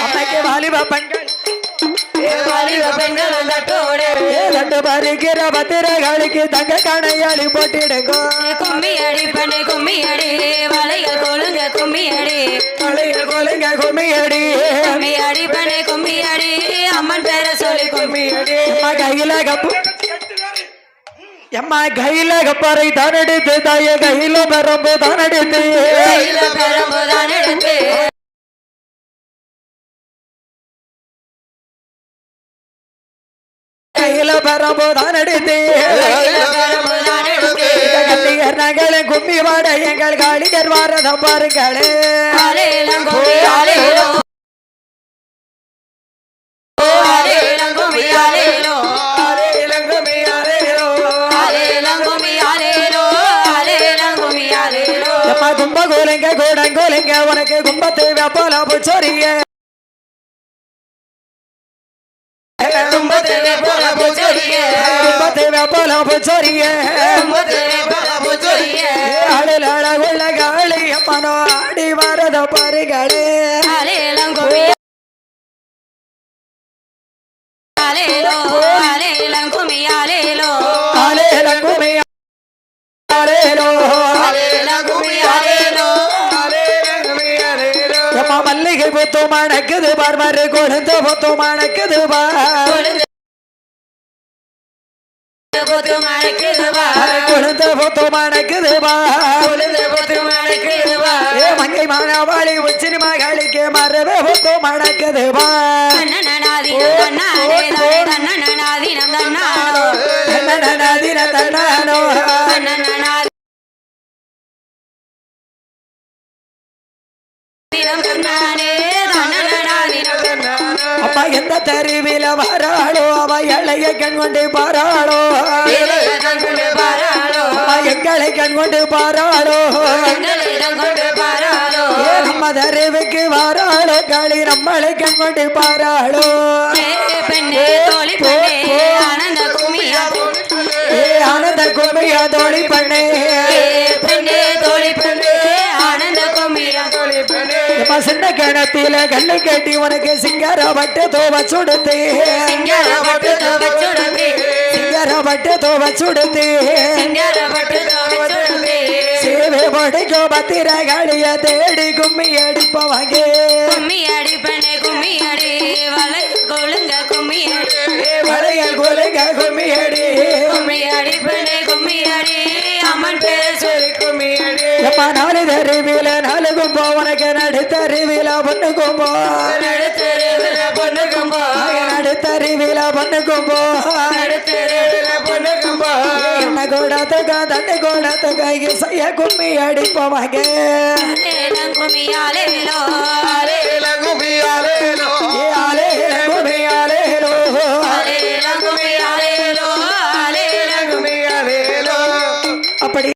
அம்மைக்கு வாலிப பெண்கள் ரெண்டு பறிக்கிற பத்திரங்களுக்கு தங்க கணையாளி போட்டிடுங்கோ கும்மி அடி பண்ணு கும்மி அடி வளையல் கொழுங்க கும்மி அடி வளையல் கொழுங்க கும்மி அடி கும்மி அடி பண்ணு கும்மி அடி அம்மன் பேரை சொல்லி கும்மி அடி கையில கப்பு எம்மா கையில கப்பறை தான் எடுத்து தாய கையில பெரம்பு தான் எடுத்து கையில பெரம்பு தான் எடுத்து கையில பெரம்பு தான் எடுத்து கல்லிகர் நகல கும்மி வாட எங்கள் காளிகர் வாரதம் பாருங்களே கும்பகோலிங்க கூடங்கோலிங்க உனக்கு கும்பத்தை வெப்பல புச்சோரிய கும்பத்தை வெப்பல புச்சோரிய அழல அழகுள்ள காளி அம்மனோ ஆடி வரத பாருங்களே மல்லிகை பொத்து மணக்குது பார் மறு கொழுந்த பொத்து மணக்குது கொழுந்த பொத்து மணக்குது மங்கை மாணவாளி உச்சினி மகளிக்கு மரவே பொத்து மணக்குது அப்பா எந்த தெருவில வராளோ அவ இளைய கண் கொண்டு பாராளோ எங்களை கண் கொண்டு பாராளோ நம்ம தெருவுக்கு வாராளோ களி நம்மளை கண் கொண்டு பாராளோ ஆனந்த கும்மியா தோழி பண்ணே சின்ன கிணத்தில கண்ணு கட்டி உனக்கு சிங்கார பட்டு தோவ சுடுத்து சேவை படைக்கோ பத்திர காளிய தேடி கும்மி அடிப்பவாங்க கும்மி அடி பண்ணே கும்மி அடி வளையல் கொழுங்க கும்மி அடி வளையல் கொழுங்க கும்மி அடி கும்மி அடி பண்ணே கும்மி அடி அம்மன் பேரை சொல்லி கும்மி அடி எப்ப நாலு தெருவில நாலு கும்போ உனக்கு நடுத்தருவில பொண்ணு கும்போ நடுத்தருவில பொண்ணு கும்போ நடுத்தருவில பொண்ணு கும்போ என்ன கூடத்துக்கா தண்ணி கூடத்துக்கா இசைய கும்மி அடிப்பவாங்க கும்மி அலேலோ கும்மி அலேலோ